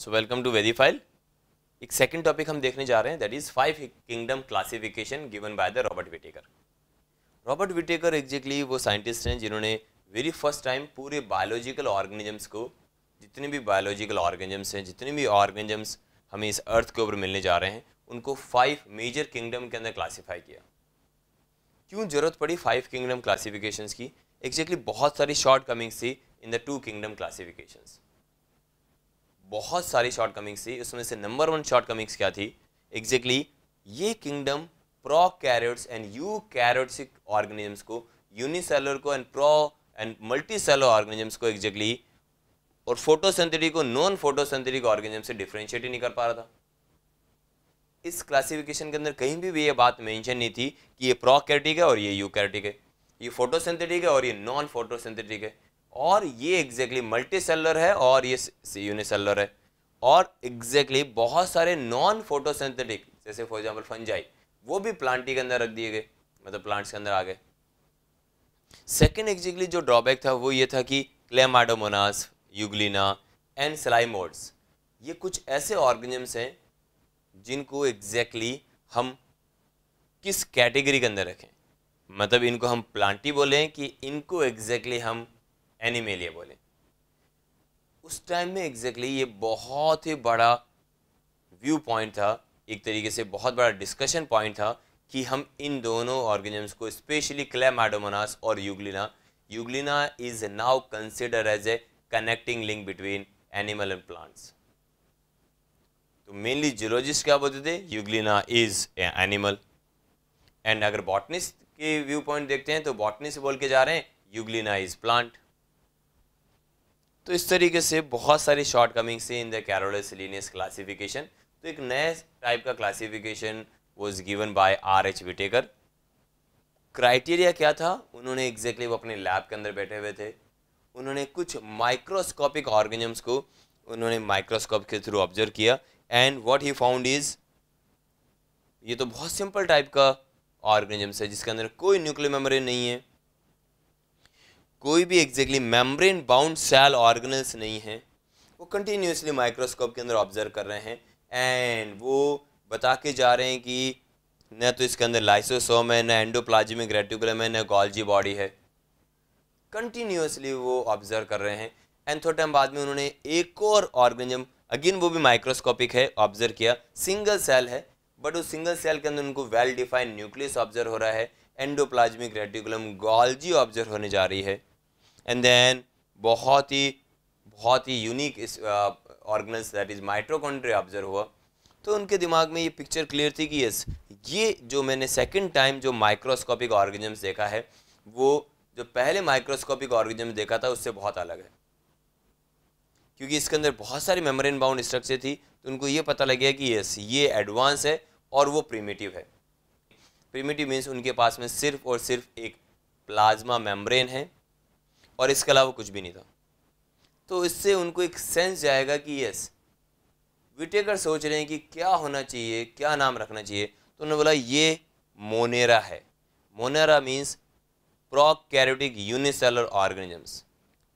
So welcome to वेरीफाइल। एक second topic हम देखने जा रहे हैं, that is 5 kingdom classification given by the Robert Whittaker. Robert Whittaker exactly वो साइंटिस्ट हैं जिन्होंने वेरी फर्स्ट टाइम पूरे बायोलॉजिकल ऑर्गेनिजम्स को, जितने भी बायोलॉजिकल ऑर्गेनिजम्स हैं, जितने भी ऑर्गेनिजम्स हमें इस अर्थ के ऊपर मिलने जा रहे हैं, उनको 5 मेजर किंगडम के अंदर क्लासीफाई किया। क्यों जरूरत पड़ी 5 किंगडम क्लासिफिकेशंस की? एग्जैक्टली बहुत सारी शॉर्ट कमिंग्स थी इन द 2 किंगडम क्लासिफिकेशंस। बहुत सारी शॉर्ट कमिंग्स थी, उसमें से नंबर 1 शॉर्ट कमिंग्स क्या थी? एग्जैक्टली ये kingdom prokaryotes and eukaryotic organisms को, यूनिसेलुलर को and pro and multicellular organisms को एग्जैक्टली और फोटोसिंथेटिक को नॉन फोटोसिंथेटिक ऑर्गेनिजम से डिफरेंशिएट ही नहीं कर पा रहा था। इस क्लासिफिकेशन के अंदर कहीं भी ये बात मेंशन नहीं थी कि ये प्रोकैरियोटिक है और ये यूकैरियोटिक है, ये फोटोसिंथेटिक है और ये नॉन फोटोसिंथेटिक है, और ये एग्जैक्टली मल्टी सेलुलर है और ये यूनिसेलुलर है, और एग्जैक्टली बहुत सारे नॉन फोटोसिंथेटिक जैसे फॉर एग्जांपल फंजाई वो भी प्लांटी के अंदर रख दिए गए, मतलब प्लांट्स के अंदर आ गए। सेकेंड एग्जैक्टली जो ड्रॉबैक था वो ये था कि क्लेमाडोमोनास, यूग्लिना एंड स्लाइमोड्स, ये कुछ ऐसे ऑर्गेनिजम्स हैं जिनको एग्जैक्टली हम किस कैटेगरी के अंदर रखें, मतलब इनको हम प्लांटी बोलें कि इनको एग्जैक्टली हम एनिमेलिया बोलें। उस टाइम में एग्जैक्टली ये बहुत ही बड़ा व्यू पॉइंट था, एक तरीके से बहुत बड़ा डिस्कशन पॉइंट था कि हम इन दोनों ऑर्गेनिजम्स को, स्पेशली क्लेमाडोमोनास और Euglena is now consider as a connecting link between animal and plants. तो मेनली जियोलॉजिस्ट क्या बोलते थे? यूग्लिना इज एनिमल, एंड अगर बॉटनिस्ट के व्यू पॉइंट देखते हैं तो बॉटनिस्ट बोल के जा रहे हैं यूग्लिना इज प्लांट। तो इस तरीके से बहुत सारी शॉर्ट कमिंग्स थी in the Carolus Linnaeus classification. तो एक नए टाइप का classification was given by R.H. Whittaker. Criteria क्या था? उन्होंने एग्जैक्टली वो अपने लैब के अंदर बैठे हुए थे, उन्होंने कुछ माइक्रोस्कोपिक ऑर्गेनिजम्स को उन्होंने माइक्रोस्कोप के थ्रू ऑब्जर्व किया, and what he found is, ये तो बहुत सिंपल टाइप का ऑर्गेनिजम्स है जिसके अंदर कोई न्यूक्लियर मेम्ब्रेन नहीं है, कोई भी exactly membrane bound cell organelles नहीं है। वो कंटिन्यूसली माइक्रोस्कोप के अंदर ऑब्जर्व कर रहे हैं, एंड वो बता के जा रहे हैं कि न तो इसके अंदर लाइसोसोम है, न एंडोप्लाज्मिक रेटिकुलम है, न गोल्जी बॉडी है। कंटिन्यूसली वो ऑब्जर्व कर रहे हैं, एंड थोड़ा टाइम बाद में उन्होंने एक और ऑर्गेनिज्म, अगेन वो भी माइक्रोस्कोपिक है, ऑब्जर्व किया, सिंगल सेल है, बट उस सिंगल सेल के अंदर उनको वेल डिफाइंड न्यूक्लियस ऑब्जर्व हो रहा है, एंडोप्लाज्मिक रेटिकुलम, गोल्जी ऑब्जर्व होने जा रही है, एंड देन बहुत ही यूनिक इस organelles that is mitochondria observe हुआ। तो उनके दिमाग में ये पिक्चर क्लियर थी कि यस, ये जो मैंने सेकंड टाइम जो माइक्रोस्कोपिक ऑर्गेनिजम्स देखा है, वो जो पहले माइक्रोस्कोपिक ऑर्गेनिज्म देखा था उससे बहुत अलग है, क्योंकि इसके अंदर बहुत सारी मेम्ब्रेन बाउंड स्ट्रक्चर थी। तो उनको ये पता लग गया कि यस, ये एडवांस है और वो प्रिमिटिव है। प्रिमिटिव मीन्स उनके पास में सिर्फ और सिर्फ एक प्लाज्मा मेम्ब्रेन है और इसके अलावा कुछ भी नहीं था। तो इससे उनको एक सेंस जाएगा कि यस, विटेकर सोच रहे हैं कि क्या होना चाहिए, क्या नाम रखना चाहिए। तो उन्होंने बोला ये मोनेरा है। Monera means prokaryotic unicellular organisms,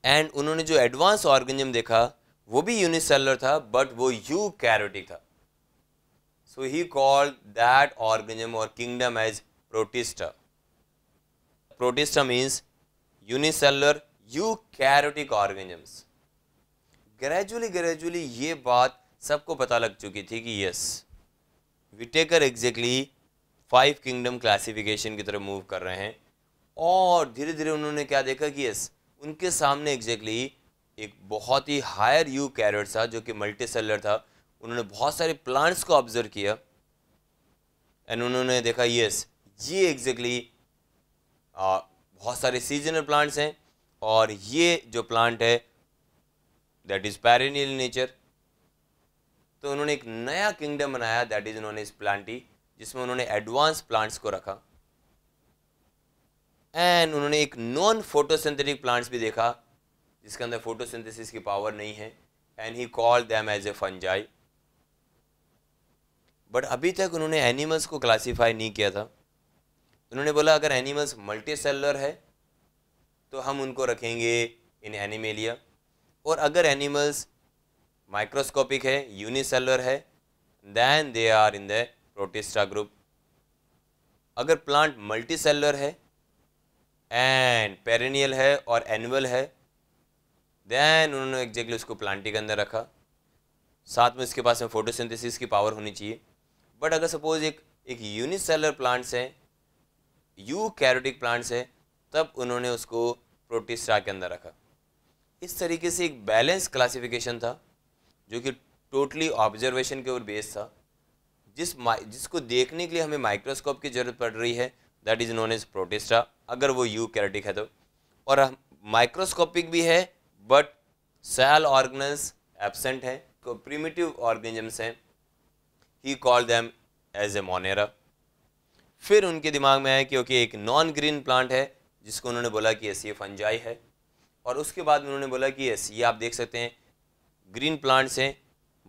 and उन्होंने जो एडवांस ऑर्गेनिज्म देखा वो भी यूनिसेलुलर था, बट वो यूकैरियोटिक था। So he called that organism और kingdom as Protista. Protista means unicellular eukaryotic organisms. Gradually ये बात सबको पता लग चुकी थी कि yes, Whittaker exactly 5 kingdom classification की तरफ मूव कर रहे हैं, और धीरे धीरे उन्होंने क्या देखा कि यस, उनके सामने एग्जैक्टली एक बहुत ही हायर यूकैरियोट था जो कि मल्टी सेलुलर था। उन्होंने बहुत सारे प्लांट्स को ऑब्जर्व किया, एंड उन्होंने देखा यस, ये एग्जैक्टली बहुत सारे सीजनल प्लांट्स हैं, और ये जो प्लांट है दैट इज पेरेनियल नेचर। तो उन्होंने एक नया किंगडम बनाया that is known as Plantae, जिसमें उन्होंने एडवांस प्लांट्स को रखा, एंड उन्होंने एक नॉन फोटोसिंथेटिक प्लांट्स भी देखा जिसके अंदर फोटोसिंथेसिस की पावर नहीं है, and he called them as a fungi. But अभी तक उन्होंने एनिमल्स को क्लासीफाई नहीं किया था। उन्होंने बोला अगर एनिमल्स मल्टी सेलुलर है तो हम उनको रखेंगे इन एनिमेलिया, और अगर एनिमल्स माइक्रोस्कोपिक है, यूनिसेलुलर है, then they are in the Protista group. अगर प्लांट मल्टीसेलुलर है एंड पेरेनियल है और एनुअल है, देन उन्होंने एग्जैक्टली उसको प्लांटी के अंदर रखा। साथ में उसके पास में फोटोसिंथेसिस की पावर होनी चाहिए। बट अगर सपोज एक यूनिसेलुलर प्लांट्स हैं, यूकैरियोटिक प्लांट्स है, तब उन्होंने उसको प्रोटिस्टा के अंदर रखा। इस तरीके से एक बैलेंस क्लासिफिकेशन था जो कि टोटली ऑब्जर्वेशन के ऊपर बेस्ड था, जिसको देखने के लिए हमें माइक्रोस्कोप की जरूरत पड़ रही है, that is known as protista, अगर वो यूकैरियोटिक है तो। और माइक्रोस्कोपिक भी है बट सेल ऑर्गेनल्स एब्सेंट है, प्रिमिटिव ऑर्गेनिजम्स हैं, he call them as a monera. फिर उनके दिमाग में आया कि ओके एक नॉन ग्रीन प्लांट है जिसको उन्होंने बोला कि यस ये फंजाई है। और उसके बाद उन्होंने बोला कि यस ये आप देख सकते हैं ग्रीन प्लांट्स हैं,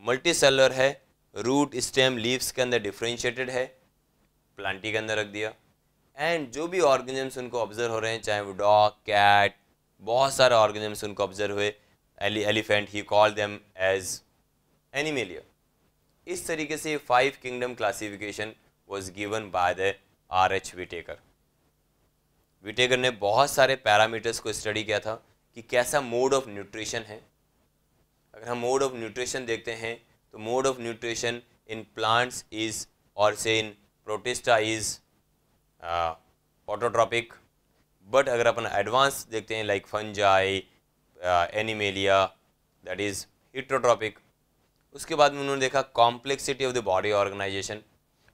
मल्टीसेलुलर है, रूट स्टेम लीव्स के अंदर डिफ्रेंशिएटेड है, प्लांटी के अंदर रख दिया। एंड जो भी ऑर्गेनिजम्स उनको ऑब्जर्व हो रहे हैं, चाहे वो डॉग, कैट, बहुत सारे ऑर्गेनिजम्स उनको ऑब्जर्व हुए, elephant, he call them as Animalia. इस तरीके से 5 kingdom classification was given by the R.H. Whittaker। Whittaker ने बहुत सारे पैरामीटर्स को स्टडी किया था कि कैसा मोड ऑफ न्यूट्रिशन है। अगर हम मोड ऑफ न्यूट्रिशन देखते हैं तो mode of nutrition in plants is और से in protista is autotrophic. But अगर अपन एडवांस देखते हैं like fungi, animalia, that is heterotrophic. उसके बाद में उन्होंने देखा complexity of the body organization.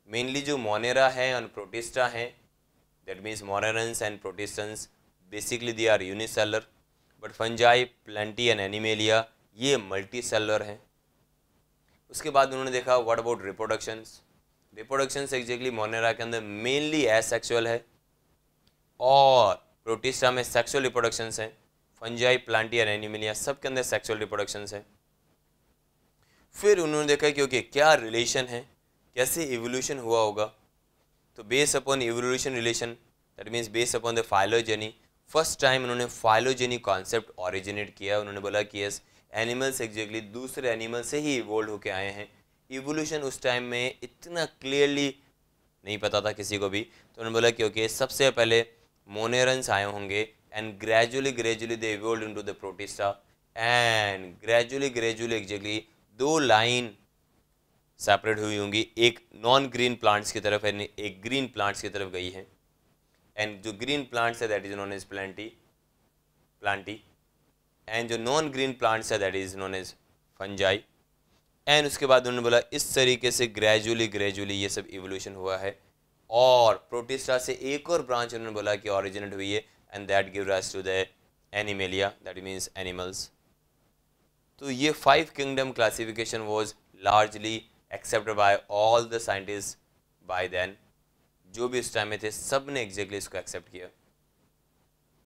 Mainly जो मोनेरा है और प्रोटिस्टा हैं, that means monerans and protistans, basically they are unicellular, but fungi, plantae and animalia ये मल्टीसेलुलर हैं। उसके बाद उन्होंने देखा what about reproductions. Reproductions exactly Monera के अंदर मेनली एसेक्सुअल है और प्रोटिस्टा में सेक्सुअल रिप्रोडक्शंस हैं। फंजाई, प्लांटी और एनिमेलिया सब के अंदर सेक्सुअल रिप्रोडक्शंस हैं। फिर उन्होंने देखा कि ओके क्या रिलेशन है, कैसे इवोल्यूशन हुआ होगा। तो base upon evolution relation, that means base upon the phylogeny, first time उन्होंने फाइलोजेनी कॉन्सेप्ट ओरिजिनेट किया। उन्होंने बोला कि यस एनिमल्स एग्जैक्टली दूसरे एनिमल से ही इवोल्व होके आए हैं। इवोल्यूशन उस टाइम में इतना क्लियरली नहीं पता था किसी को भी, तो उन्होंने बोला कि ओके सबसे पहले मोनेरंस आए होंगे and gradually they evolved into the protista and gradually exactly 2 line separate हुई होंगी, एक नॉन ग्रीन प्लांट्स की तरफ है, एक ग्रीन प्लांट्स की तरफ गई है। एंड जो ग्रीन प्लांट्स है that is known as Plantae and जो नॉन ग्रीन प्लांट्स है that is known as fungi. And उसके बाद उन्होंने बोला इस तरीके से ग्रेजुअली ये सब इवोल्यूशन हुआ है। और प्रोटिस्टा से एक और ब्रांच उन्होंने बोला कि ओरिजिनेट हुई है and that give rise to the Animalia, that means animals. तो ये 5 kingdom classification was largely accepted by all the scientist by then. जो भी इस टाइम में थे सब ने एग्जैक्टली इसको एक्सेप्ट किया।